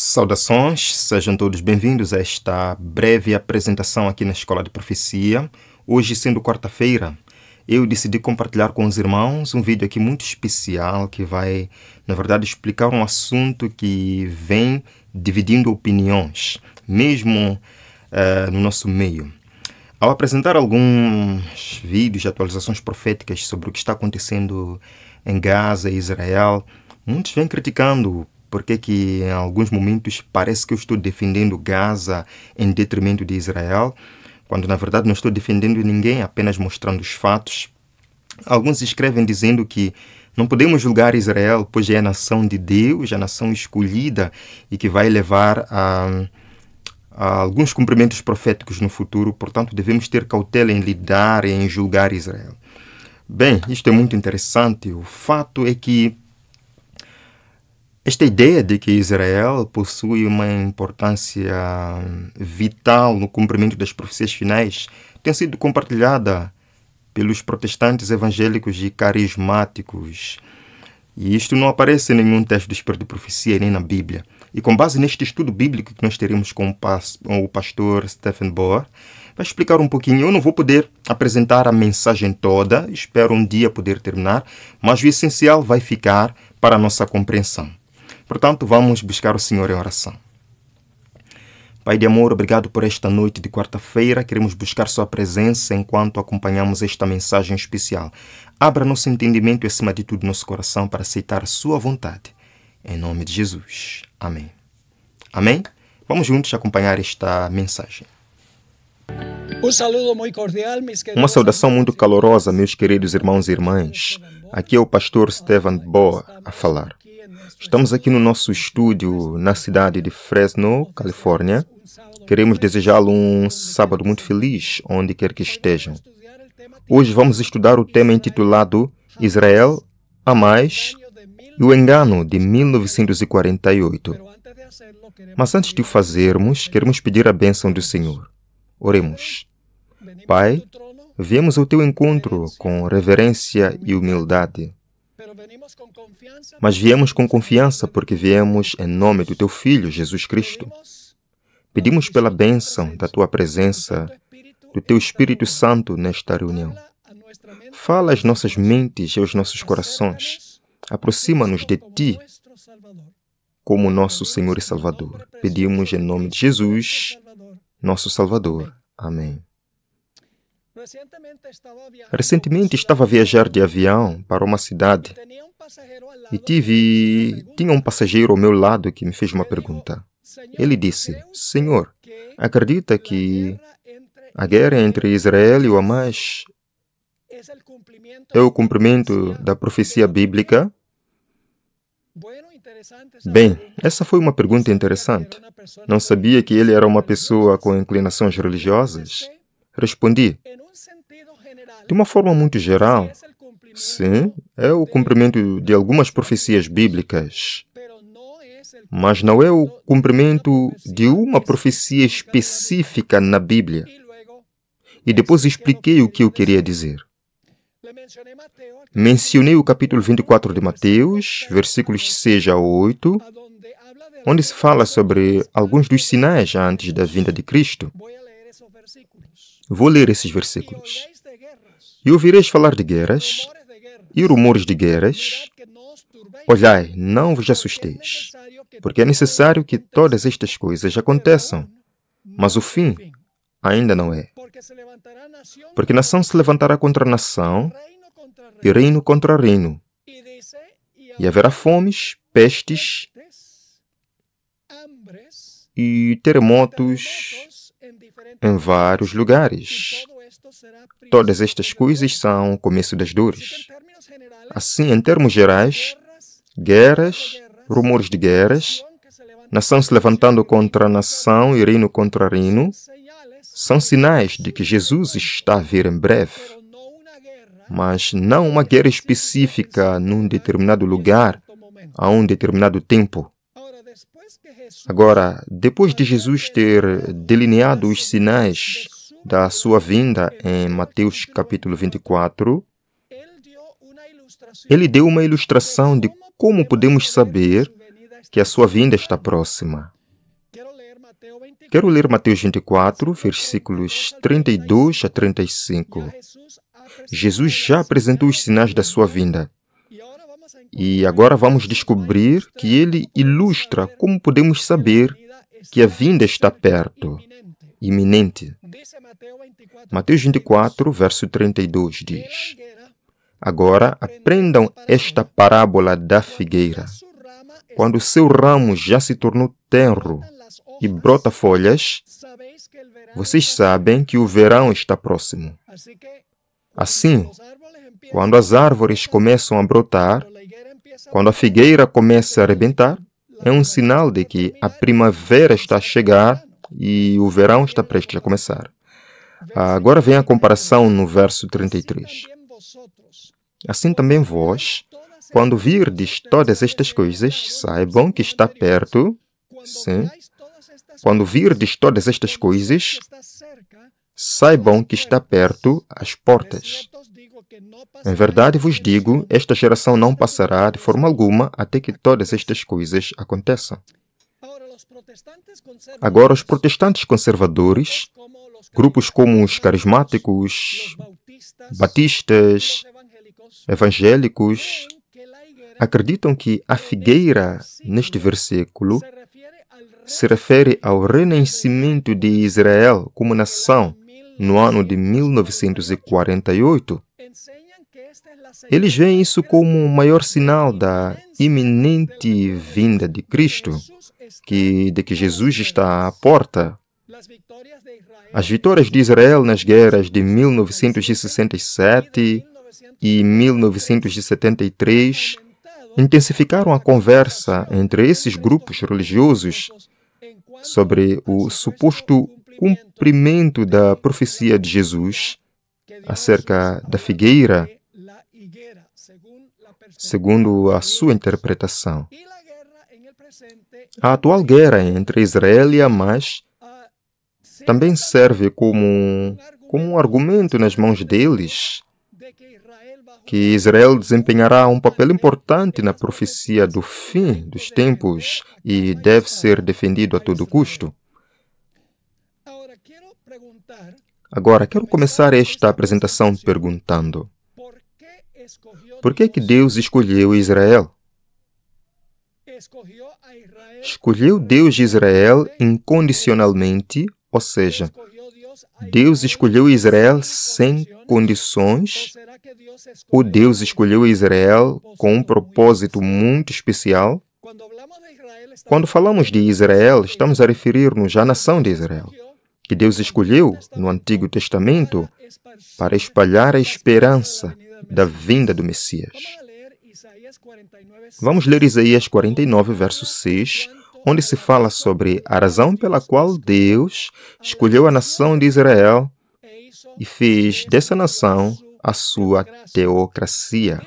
Saudações, sejam todos bem-vindos a esta breve apresentação aqui na Escola de Profecia. Hoje, sendo quarta-feira, eu decidi compartilhar com os irmãos um vídeo aqui muito especial que vai, na verdade, explicar um assunto que vem dividindo opiniões, mesmo no nosso meio. Ao apresentar alguns vídeos de atualizações proféticas sobre o que está acontecendo em Gaza e Israel, muitos vêm criticando porque que em alguns momentos parece que eu estou defendendo Gaza em detrimento de Israel, quando na verdade não estou defendendo ninguém, apenas mostrando os fatos. Alguns escrevem dizendo que não podemos julgar Israel, pois é a nação de Deus, a nação escolhida e que vai levar a alguns cumprimentos proféticos no futuro, portanto devemos ter cautela em lidar e em julgar Israel. Bem, isto é muito interessante. O fato é que esta ideia de que Israel possui uma importância vital no cumprimento das profecias finais tem sido compartilhada pelos protestantes evangélicos e carismáticos. E isto não aparece em nenhum texto do Espírito de Profecia nem na Bíblia. E com base neste estudo bíblico que nós teremos com o pastor Stephen Bohr, vai explicar um pouquinho. Eu não vou poder apresentar a mensagem toda, espero um dia poder terminar, mas o essencial vai ficar para a nossa compreensão. Portanto, vamos buscar o Senhor em oração. Pai de amor, obrigado por esta noite de quarta-feira. Queremos buscar Sua presença enquanto acompanhamos esta mensagem especial. Abra nosso entendimento e, acima de tudo, nosso coração para aceitar a Sua vontade. Em nome de Jesus. Amém. Amém? Vamos juntos acompanhar esta mensagem. Uma saudação muito calorosa, meus queridos irmãos e irmãs. Aqui é o pastor Stephen Bohr a falar. Estamos aqui no nosso estúdio na cidade de Fresno, Califórnia. Queremos desejá-lo um sábado muito feliz, onde quer que estejam. Hoje vamos estudar o tema intitulado Israel, a mais e o engano de 1948. Mas antes de o fazermos, queremos pedir a bênção do Senhor. Oremos. Pai, viemos ao Teu encontro com reverência e humildade. Mas viemos com confiança porque viemos em nome do Teu Filho, Jesus Cristo. Pedimos pela bênção da Tua presença, do Teu Espírito Santo nesta reunião. Fala às nossas mentes e aos nossos corações. Aproxima-nos de Ti como nosso Senhor e Salvador. Pedimos em nome de Jesus, nosso Salvador. Amém. Recentemente estava a viajar de avião para uma cidade e tinha um passageiro ao meu lado que me fez uma pergunta. Ele disse: Senhor, acredita que a guerra entre Israel e o Hamas é o cumprimento da profecia bíblica? Bem, essa foi uma pergunta interessante. Não sabia que ele era uma pessoa com inclinações religiosas? Respondi: de uma forma muito geral, sim, é o cumprimento de algumas profecias bíblicas, mas não é o cumprimento de uma profecia específica na Bíblia. E depois expliquei o que eu queria dizer. Mencionei o capítulo 24 de Mateus, versículos 6 a 8, onde se fala sobre alguns dos sinais antes da vinda de Cristo. Vou ler esses versículos. E ouvireis falar de guerras e rumores de guerras. Olhai, não vos assusteis, porque é necessário que todas estas coisas aconteçam, mas o fim ainda não é. Porque nação se levantará contra nação e reino contra reino. E haverá fomes, pestes e terremotos em vários lugares. Todas estas coisas são o começo das dores. Assim, em termos gerais, guerras, rumores de guerras, nação se levantando contra nação e reino contra reino, são sinais de que Jesus está a vir em breve. Mas não uma guerra específica num determinado lugar, a um determinado tempo. Agora, depois de Jesus ter delineado os sinais da sua vinda em Mateus capítulo 24, ele deu uma ilustração de como podemos saber que a sua vinda está próxima. Quero ler Mateus 24, versículos 32 a 35. Jesus já apresentou os sinais da sua vinda. E agora vamos descobrir que ele ilustra como podemos saber que a vinda está perto, iminente. Mateus 24, verso 32 diz: Agora aprendam esta parábola da figueira. Quando o seu ramo já se tornou tenro e brota folhas, vocês sabem que o verão está próximo. Assim, quando as árvores começam a brotar, quando a figueira começa a arrebentar, é um sinal de que a primavera está a chegar e o verão está prestes a começar. Agora vem a comparação no verso 33. Assim também vós, quando virdes todas estas coisas, saibam que está perto. Sim. Quando virdes todas estas coisas, saibam que está perto as portas. Em verdade vos digo, esta geração não passará de forma alguma até que todas estas coisas aconteçam. Agora, os protestantes conservadores, grupos como os carismáticos, batistas, evangélicos, acreditam que a figueira, neste versículo, se refere ao renascimento de Israel como nação no ano de 1948. Eles veem isso como o maior sinal da iminente vinda de Cristo, de que Jesus está à porta. As vitórias de Israel nas guerras de 1967 e 1973 intensificaram a conversa entre esses grupos religiosos sobre o suposto cumprimento da profecia de Jesus acerca da figueira, segundo a sua interpretação. A atual guerra entre Israel e Hamas também serve como um argumento nas mãos deles que Israel desempenhará um papel importante na profecia do fim dos tempos e deve ser defendido a todo custo. Agora, quero começar esta apresentação perguntando: por que Deus escolheu Israel? Escolheu Deus Israel incondicionalmente, ou seja, Deus escolheu Israel sem condições, ou Deus escolheu Israel com um propósito muito especial? Quando falamos de Israel, estamos a referir-nos à nação de Israel, que Deus escolheu no Antigo Testamento para espalhar a esperança da vinda do Messias. Vamos ler Isaías 49, verso 6, onde se fala sobre a razão pela qual Deus escolheu a nação de Israel e fez dessa nação a sua teocracia.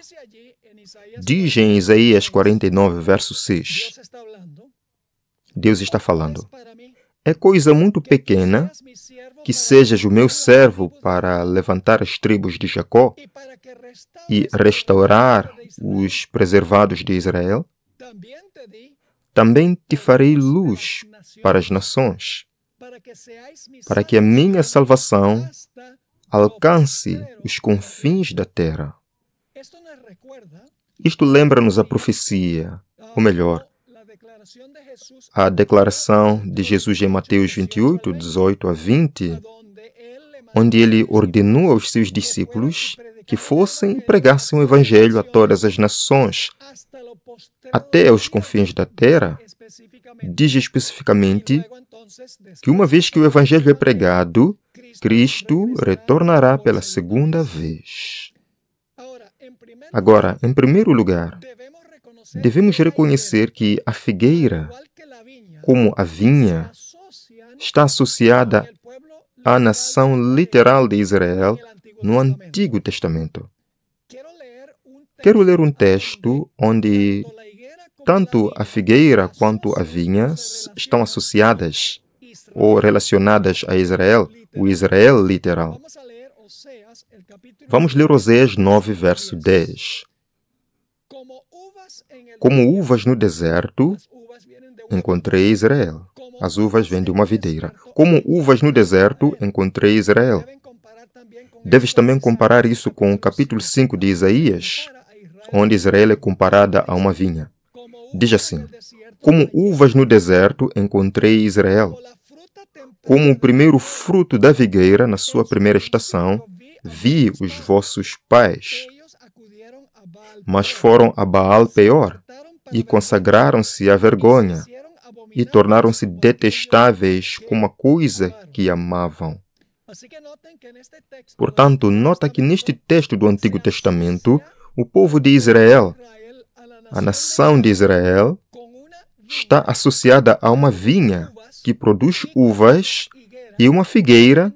Diz em Isaías 49, verso 6, Deus está falando: é coisa muito pequena que sejas o meu servo para levantar as tribos de Jacó e restaurar os preservados de Israel? Também te farei luz para as nações, para que a minha salvação alcance os confins da terra. Isto lembra-nos a profecia, ou melhor, a declaração de Jesus em Mateus 28, 18 a 20, onde ele ordenou aos seus discípulos que fossem e pregassem o Evangelho a todas as nações, até aos confins da terra. Diz especificamente que uma vez que o Evangelho é pregado, Cristo retornará pela segunda vez. Agora, em primeiro lugar, devemos reconhecer que a figueira, como a vinha, está associada à nação literal de Israel no Antigo Testamento. Quero ler um texto onde tanto a figueira quanto a vinha estão associadas ou relacionadas a Israel, o Israel literal. Vamos ler Oséias 9, verso 10. Como uvas no deserto, encontrei Israel. As uvas vêm de uma videira. Como uvas no deserto, encontrei Israel. Deves também comparar isso com o capítulo 5 de Isaías, onde Israel é comparada a uma vinha. Diz assim: como uvas no deserto, encontrei Israel. Como o primeiro fruto da figueira na sua primeira estação, vi os vossos pais. Mas foram a Baal Peor e consagraram-se à vergonha e tornaram-se detestáveis como a coisa que amavam. Portanto, nota que neste texto do Antigo Testamento, o povo de Israel, a nação de Israel, está associada a uma vinha que produz uvas e uma figueira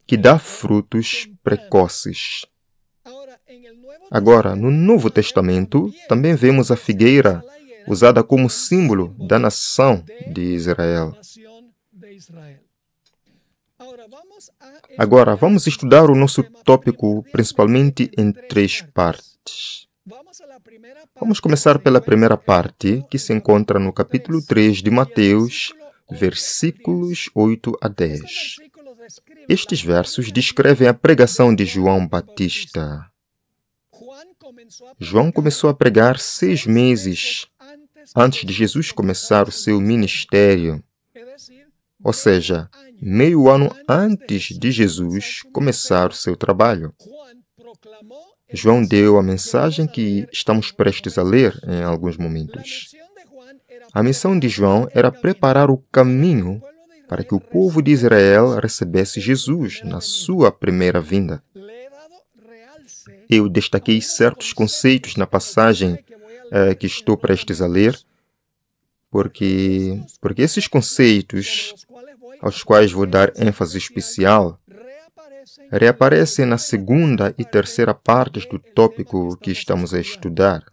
que dá frutos precoces. Agora, no Novo Testamento, também vemos a figueira usada como símbolo da nação de Israel. Agora, vamos estudar o nosso tópico principalmente em 3 partes. Vamos começar pela primeira parte, que se encontra no capítulo 3 de Mateus, versículos 8 a 10. Estes versos descrevem a pregação de João Batista. João começou a pregar 6 meses antes de Jesus começar o seu ministério, ou seja, meio ano antes de Jesus começar o seu trabalho. João deu a mensagem que estamos prestes a ler em alguns momentos. A missão de João era preparar o caminho para que o povo de Israel recebesse Jesus na sua primeira vinda. Eu destaquei certos conceitos na passagem que estou prestes a ler, porque esses conceitos, aos quais vou dar ênfase especial, reaparecem na segunda e terceira partes do tópico que estamos a estudar.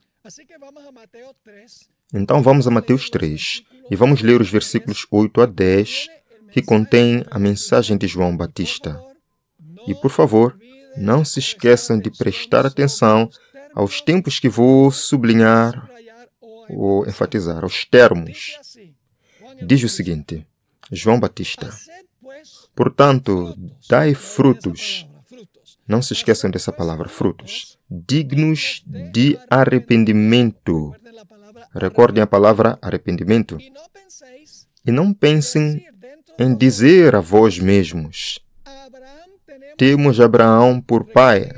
Então vamos a Mateus 3 e vamos ler os versículos 8 a 10, que contêm a mensagem de João Batista. E, por favor, não se esqueçam de prestar atenção aos tempos que vou sublinhar ou enfatizar, aos termos. Diz o seguinte: João Batista: portanto, dai frutos. Não se esqueçam dessa palavra, frutos, dignos de arrependimento. Recordem a palavra arrependimento. E não pensem em dizer a vós mesmos: temos Abraão por pai.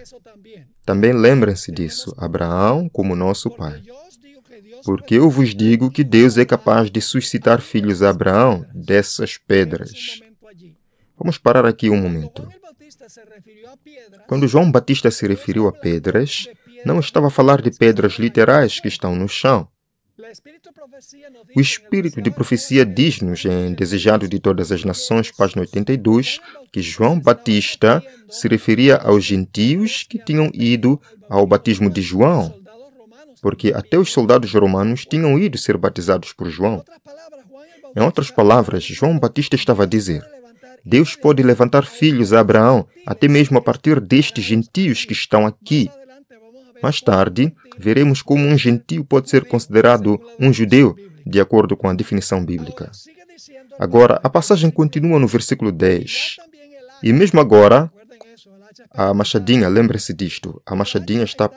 Também lembrem-se disso, Abraão como nosso pai. Porque eu vos digo que Deus é capaz de suscitar filhos a Abraão dessas pedras. Vamos parar aqui um momento. Quando João Batista se referiu a pedras, não estava a falar de pedras literais que estão no chão. O Espírito de Profecia diz-nos, em Desejado de Todas as Nações, página 82, que João Batista se referia aos gentios que tinham ido ao batismo de João, porque até os soldados romanos tinham ido ser batizados por João. Em outras palavras, João Batista estava a dizer: Deus pode levantar filhos a Abraão, até mesmo a partir destes gentios que estão aqui. Mais tarde, veremos como um gentio pode ser considerado um judeu, de acordo com a definição bíblica. Agora, a passagem continua no versículo 10. E mesmo agora, a machadinha, lembre-se disto, a machadinha está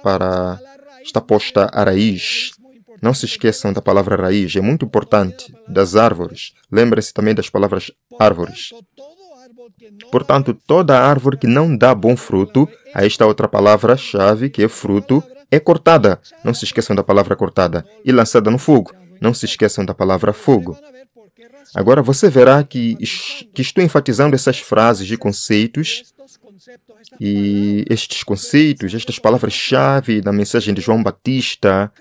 posta a raiz. Não se esqueçam da palavra raiz, é muito importante, das árvores. Lembre-se também das palavras árvores. Portanto, toda árvore que não dá bom fruto, aí está outra palavra-chave, que é fruto, é cortada. Não se esqueçam da palavra cortada. E lançada no fogo. Não se esqueçam da palavra fogo. Agora você verá que estou enfatizando essas frases e conceitos, e estes conceitos, estas palavras-chave da mensagem de João Batista,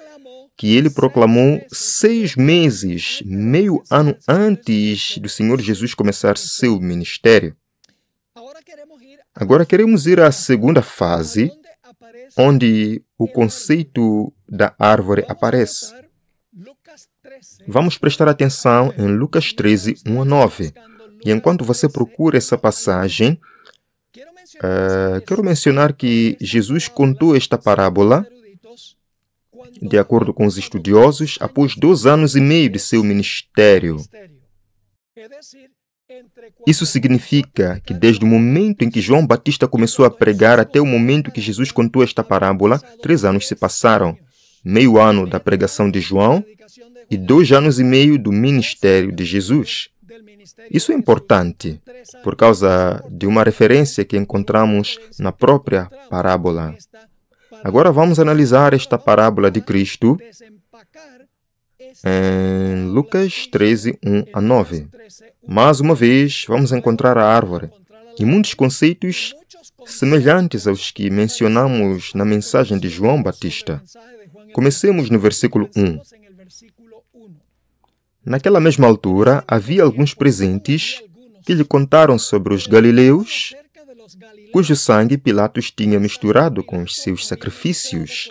que ele proclamou 6 meses, meio ano antes do Senhor Jesus começar seu ministério. Agora queremos ir à segunda fase, onde o conceito da árvore aparece. Vamos prestar atenção em Lucas 13, 1 a 9. E enquanto você procura essa passagem, quero mencionar que Jesus contou esta parábola de acordo com os estudiosos, após 2 anos e meio de seu ministério. Isso significa que desde o momento em que João Batista começou a pregar até o momento que Jesus contou esta parábola, 3 anos se passaram. Meio ano da pregação de João e 2 anos e meio do ministério de Jesus. Isso é importante por causa de uma referência que encontramos na própria parábola. Agora vamos analisar esta parábola de Cristo em Lucas 13, 1 a 9. Mais uma vez, vamos encontrar a árvore e muitos conceitos semelhantes aos que mencionamos na mensagem de João Batista. Comecemos no versículo 1. Naquela mesma altura, havia alguns presentes que lhe contaram sobre os galileus, cujo sangue Pilatos tinha misturado com os seus sacrifícios.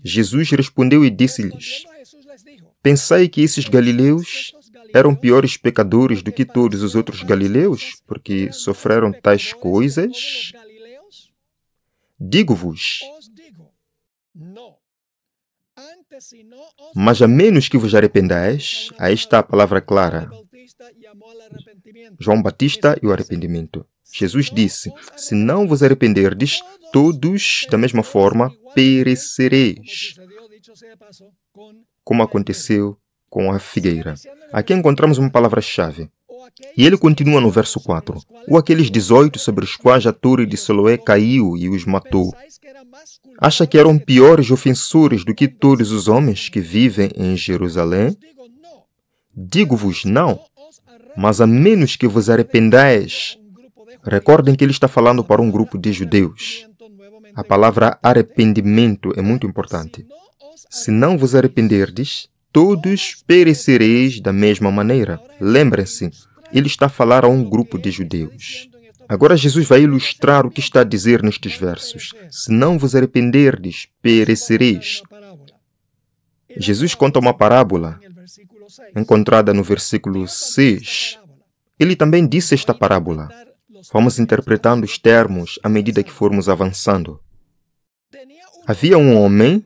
Jesus respondeu e disse-lhes: Pensai que esses galileus eram piores pecadores do que todos os outros galileus, porque sofreram tais coisas? Digo-vos, mas a menos que vos arrependais, aí está a palavra clara. João Batista e o arrependimento. Jesus disse: se não vos arrependerdes, todos, da mesma forma, perecereis, como aconteceu com a figueira. Aqui encontramos uma palavra-chave. E ele continua no verso 4. Ou aqueles 18 sobre os quais a torre de Siloé caiu e os matou. Acha que eram piores ofensores do que todos os homens que vivem em Jerusalém? Digo-vos não, mas a menos que vos arrependais. Recordem que ele está falando para um grupo de judeus. A palavra arrependimento é muito importante. Se não vos arrependerdes, todos perecereis da mesma maneira. Lembrem-se, ele está a falar a um grupo de judeus. Agora Jesus vai ilustrar o que está a dizer nestes versos. Se não vos arrependerdes, perecereis. Jesus conta uma parábola encontrada no versículo 6. Ele também disse esta parábola. Vamos interpretando os termos à medida que formos avançando. Havia um homem,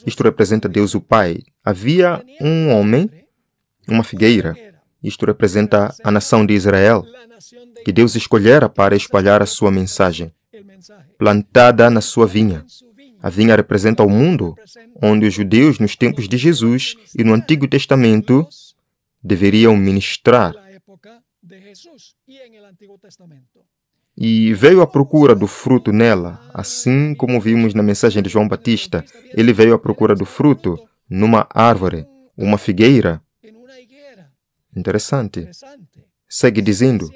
isto representa Deus o Pai. Havia um homem, uma figueira, isto representa a nação de Israel, que Deus escolhera para espalhar a sua mensagem, plantada na sua vinha. A vinha representa o mundo, onde os judeus, nos tempos de Jesus e no Antigo Testamento, deveriam ministrar. E veio à procura do fruto nela, assim como vimos na mensagem de João Batista. Ele veio à procura do fruto numa árvore, uma figueira. Interessante. Segue dizendo,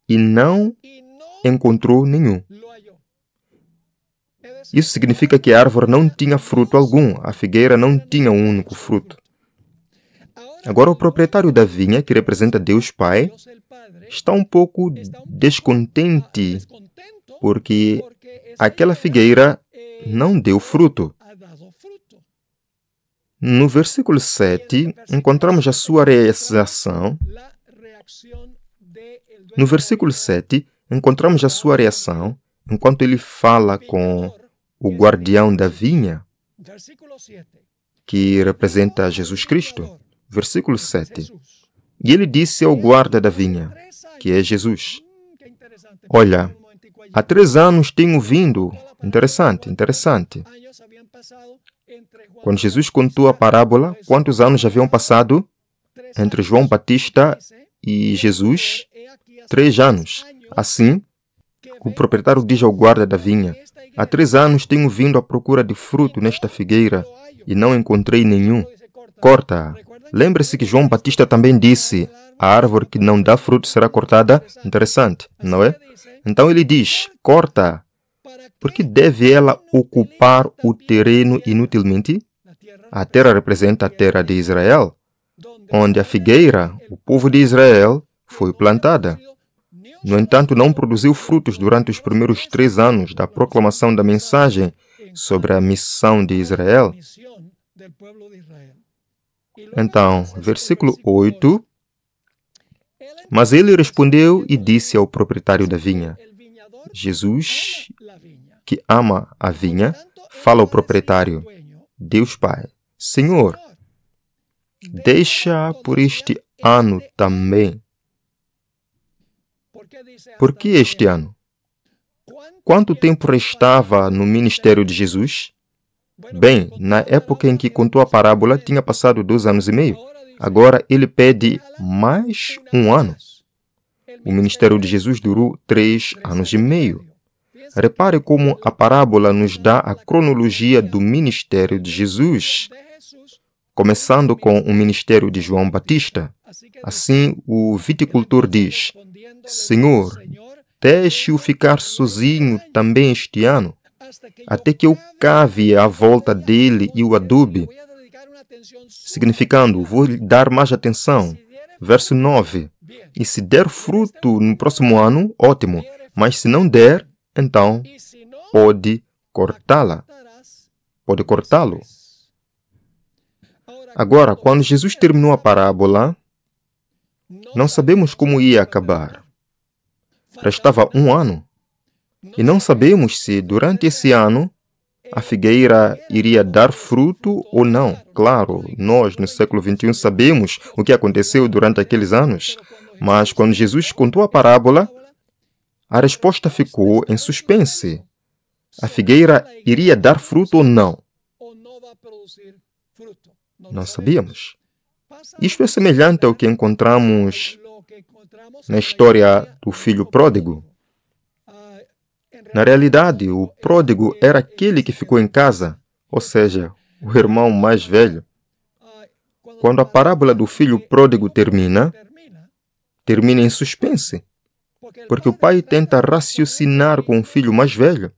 e não encontrou nenhum. Isso significa que a árvore não tinha fruto algum, a figueira não tinha um único fruto. Agora o proprietário da vinha, que representa Deus Pai, está um pouco descontente porque aquela figueira não deu fruto. No versículo 7, encontramos a sua reação. No versículo 7, encontramos a sua reação enquanto ele fala com o guardião da vinha, que representa Jesus Cristo. Versículo 7. E ele disse ao guarda da vinha, que é Jesus: olha, há 3 anos tenho vindo. Interessante. Quando Jesus contou a parábola, quantos anos haviam passado entre João Batista e Jesus? 3 anos. Assim, o proprietário diz ao guarda da vinha: há 3 anos tenho vindo à procura de fruto nesta figueira e não encontrei nenhum. Corta-a. Lembre-se que João Batista também disse: a árvore que não dá fruto será cortada. Interessante, não é? Então ele diz: corta. Por que deve ela ocupar o terreno inutilmente? A terra representa a terra de Israel, onde a figueira, o povo de Israel, foi plantada. No entanto, não produziu frutos durante os primeiros 3 anos da proclamação da mensagem sobre a missão de Israel. Então, versículo 8. Mas ele respondeu e disse ao proprietário da vinha. Jesus, que ama a vinha, fala ao proprietário: Deus Pai: Senhor, deixa por este ano também. Por que este ano? Quanto tempo restava no ministério de Jesus? Bem, na época em que contou a parábola, tinha passado 2 anos e meio. Agora ele pede mais 1 ano. O ministério de Jesus durou 3 anos e meio. Repare como a parábola nos dá a cronologia do ministério de Jesus, começando com o ministério de João Batista. Assim, o viticultor diz: Senhor, deixe-o ficar sozinho também este ano, até que eu cave à volta dele e o adube, significando, vou lhe dar mais atenção. Verso 9. E se der fruto no próximo ano, ótimo, mas se não der, então pode cortá-la. Pode cortá-lo. Agora, quando Jesus terminou a parábola, não sabemos como ia acabar. Restava 1 ano. E não sabemos se, durante esse ano, a figueira iria dar fruto ou não. Claro, nós, no século XXI, sabemos o que aconteceu durante aqueles anos. Mas, quando Jesus contou a parábola, a resposta ficou em suspense. A figueira iria dar fruto ou não? Não sabíamos. Isto é semelhante ao que encontramos na história do filho pródigo. Na realidade, o pródigo era aquele que ficou em casa, ou seja, o irmão mais velho. Quando a parábola do filho pródigo termina em suspense, porque o pai tenta raciocinar com o filho mais velho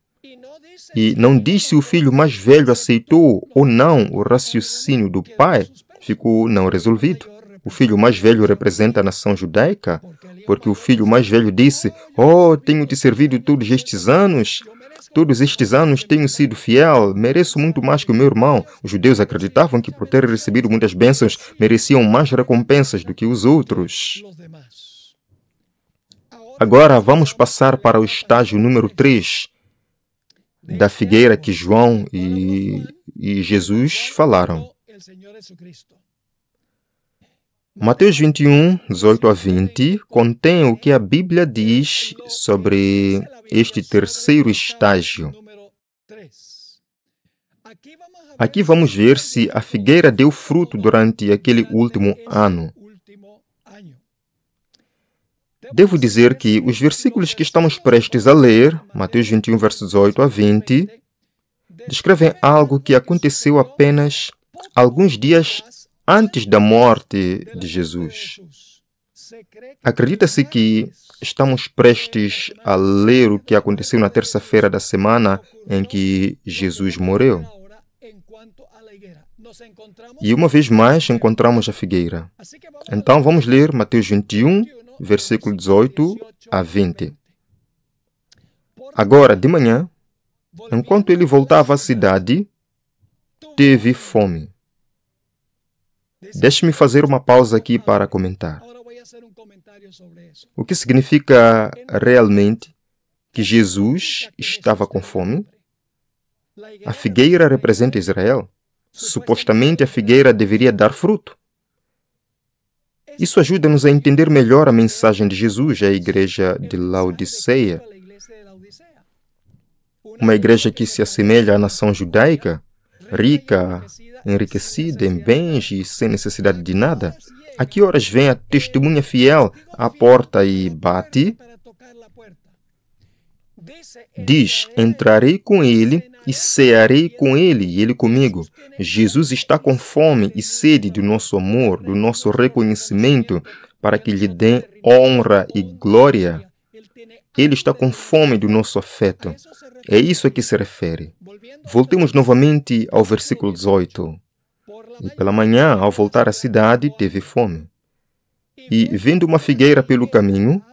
e não diz se o filho mais velho aceitou ou não o raciocínio do pai, ficou não resolvido. O filho mais velho representa a nação judaica, porque o filho mais velho disse: Oh, tenho te servido todos estes anos tenho sido fiel, mereço muito mais que o meu irmão. Os judeus acreditavam que por ter recebido muitas bênçãos, mereciam mais recompensas do que os outros. Agora vamos passar para o estágio número 3 da figueira que João e Jesus falaram. Mateus 21, 18 a 20, contém o que a Bíblia diz sobre este terceiro estágio. Aqui vamos ver se a figueira deu fruto durante aquele último ano. Devo dizer que os versículos que estamos prestes a ler, Mateus 21, versos 18 a 20, descrevem algo que aconteceu apenas alguns dias antes da morte de Jesus. Acredita-se que estamos prestes a ler o que aconteceu na terça-feira da semana em que Jesus morreu. E uma vez mais encontramos a figueira. Então vamos ler Mateus 21, versículo 18 a 20. Agora, de manhã, enquanto ele voltava à cidade, teve fome. Deixe-me fazer uma pausa aqui para comentar. O que significa realmente que Jesus estava com fome? A figueira representa Israel. Supostamente a figueira deveria dar fruto. Isso ajuda-nos a entender melhor a mensagem de Jesus à igreja de Laodiceia. Uma igreja que se assemelha à nação judaica, rica, enriquecida em bens e sem necessidade de nada. A que horas vem a testemunha fiel à porta e bate? Diz: entrarei com ele e cearei com ele e ele comigo. Jesus está com fome e sede do nosso amor, do nosso reconhecimento, para que lhe dê honra e glória. Ele está com fome do nosso afeto. É isso a que se refere. Voltemos novamente ao versículo 18. E pela manhã, ao voltar à cidade, teve fome. E vendo uma figueira pelo caminho,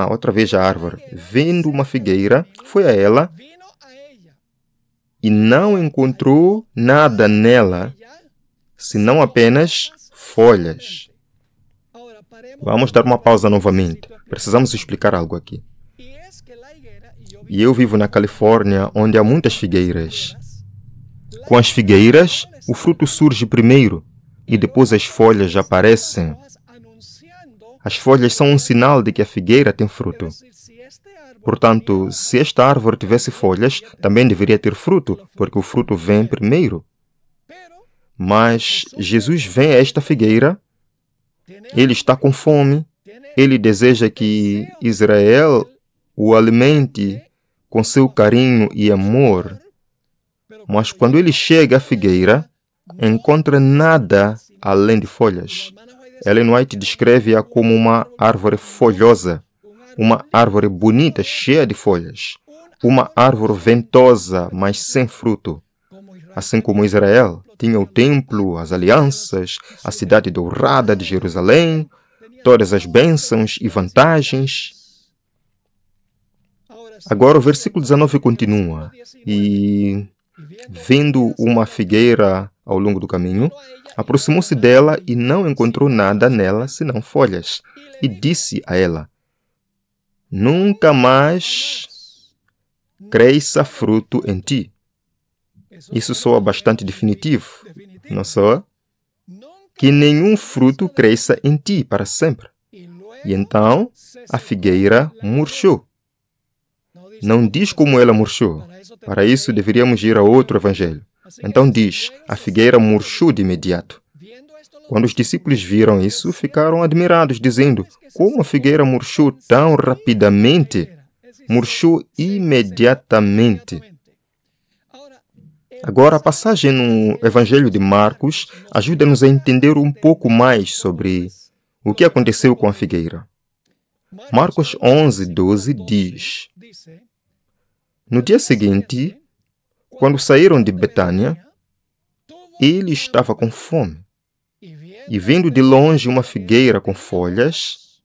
outra vez a árvore, vendo uma figueira, foi a ela e não encontrou nada nela, senão apenas folhas. Vamos dar uma pausa novamente. Precisamos explicar algo aqui. E eu vivo na Califórnia, onde há muitas figueiras. Com as figueiras, o fruto surge primeiro e depois as folhas aparecem. As folhas são um sinal de que a figueira tem fruto. Portanto, se esta árvore tivesse folhas, também deveria ter fruto, porque o fruto vem primeiro. Mas Jesus vem a esta figueira, ele está com fome, ele deseja que Israel o alimente com seu carinho e amor. Mas quando ele chega à figueira, encontra nada além de folhas. Ellen White descreve-a como uma árvore folhosa, uma árvore bonita, cheia de folhas, uma árvore ventosa, mas sem fruto. Assim como Israel tinha o templo, as alianças, a cidade dourada de Jerusalém, todas as bênçãos e vantagens. Agora o versículo 19 continua. E, vendo uma figueira ao longo do caminho, aproximou-se dela e não encontrou nada nela senão folhas. E disse a ela: nunca mais cresça fruto em ti. Isso soa bastante definitivo, não soa? Que nenhum fruto cresça em ti para sempre. E então a figueira murchou. Não diz como ela murchou. Para isso deveríamos ir a outro evangelho. Então diz, a figueira murchou de imediato. Quando os discípulos viram isso, ficaram admirados, dizendo, como a figueira murchou tão rapidamente? Murchou imediatamente. Agora, a passagem no Evangelho de Marcos ajuda-nos a entender um pouco mais sobre o que aconteceu com a figueira. Marcos 11:12 diz: no dia seguinte, quando saíram de Betânia, ele estava com fome. E vendo de longe uma figueira com folhas,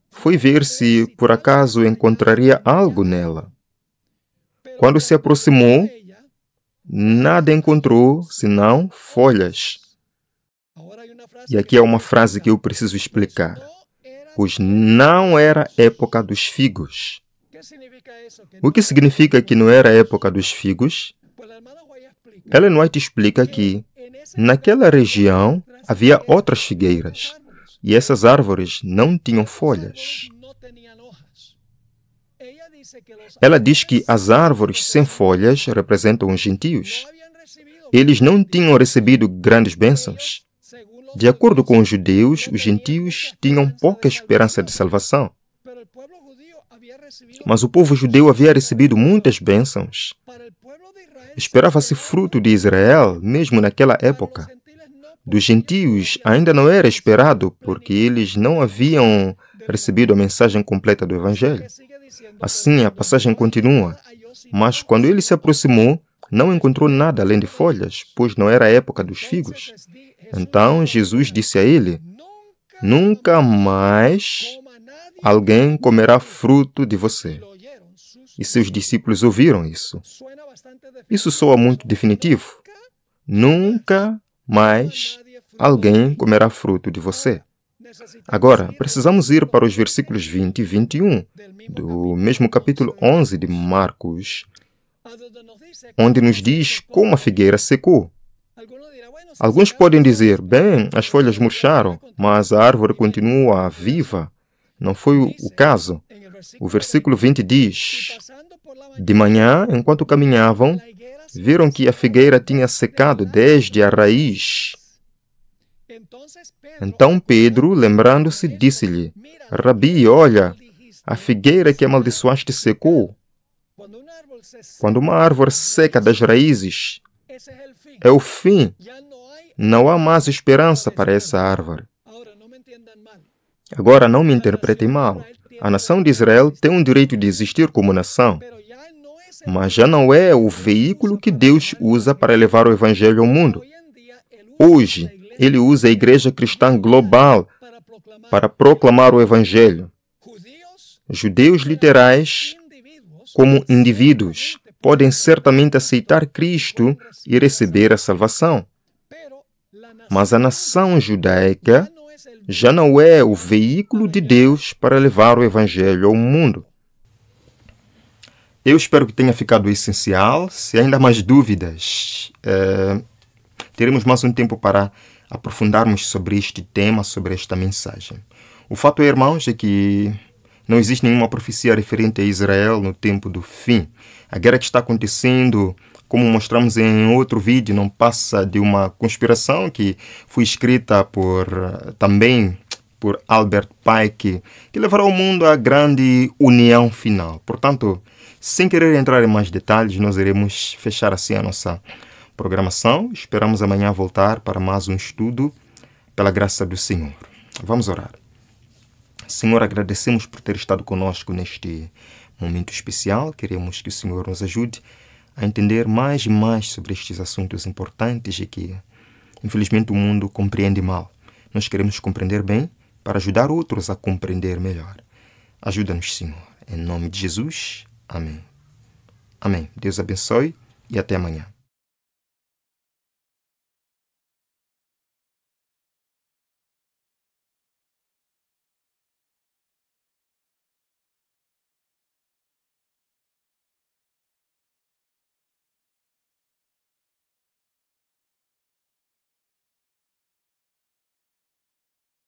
foi ver se por acaso encontraria algo nela. Quando se aproximou, nada encontrou senão folhas. E aqui há uma frase que eu preciso explicar. Pois não era época dos figos. O que significa que não era época dos figos? Ellen White explica que naquela região havia outras figueiras e essas árvores não tinham folhas. Ela diz que as árvores sem folhas representam os gentios. Eles não tinham recebido grandes bênçãos. De acordo com os judeus, os gentios tinham pouca esperança de salvação. Mas o povo judeu havia recebido muitas bênçãos. Esperava-se fruto de Israel, mesmo naquela época. Dos gentios ainda não era esperado, porque eles não haviam recebido a mensagem completa do Evangelho. Assim, a passagem continua. Mas quando ele se aproximou, não encontrou nada além de folhas, pois não era a época dos figos. Então Jesus disse a ele: nunca mais alguém comerá fruto de você. E seus discípulos ouviram isso. Isso soa muito definitivo. Nunca mais alguém comerá fruto de você. Agora, precisamos ir para os versículos 20 e 21 do mesmo capítulo 11 de Marcos, onde nos diz como a figueira secou. Alguns podem dizer, bem, as folhas murcharam, mas a árvore continua viva. Não foi o caso. O versículo 20 diz: de manhã, enquanto caminhavam, viram que a figueira tinha secado desde a raiz. Então Pedro, lembrando-se, disse-lhe: Rabi, olha, a figueira que amaldiçoaste secou. Quando uma árvore seca das raízes, é o fim. Não há mais esperança para essa árvore. Agora, não me interpretem mal. A nação de Israel tem o direito de existir como nação, mas já não é o veículo que Deus usa para levar o Evangelho ao mundo. Hoje, Ele usa a Igreja Cristã Global para proclamar o Evangelho. Judeus literais, como indivíduos, podem certamente aceitar Cristo e receber a salvação. Mas a nação judaica já não é o veículo de Deus para levar o Evangelho ao mundo. Eu espero que tenha ficado essencial. Se ainda há mais dúvidas, teremos mais um tempo para aprofundarmos sobre este tema, sobre esta mensagem. O fato, irmãos, é que não existe nenhuma profecia referente a Israel no tempo do fim. A guerra que está acontecendo, como mostramos em outro vídeo, não passa de uma conspiração que foi escrita também por Albert Pike, que levará o mundo à grande união final. Portanto, sem querer entrar em mais detalhes, nós iremos fechar assim a nossa programação. Esperamos amanhã voltar para mais um estudo, pela graça do Senhor. Vamos orar. Senhor, agradecemos por ter estado conosco neste momento especial. Queremos que o Senhor nos ajude a entender mais e mais sobre estes assuntos importantes e que, infelizmente, o mundo compreende mal. Nós queremos compreender bem para ajudar outros a compreender melhor. Ajuda-nos, Senhor. Em nome de Jesus. Amém. Amém. Deus abençoe e até amanhã.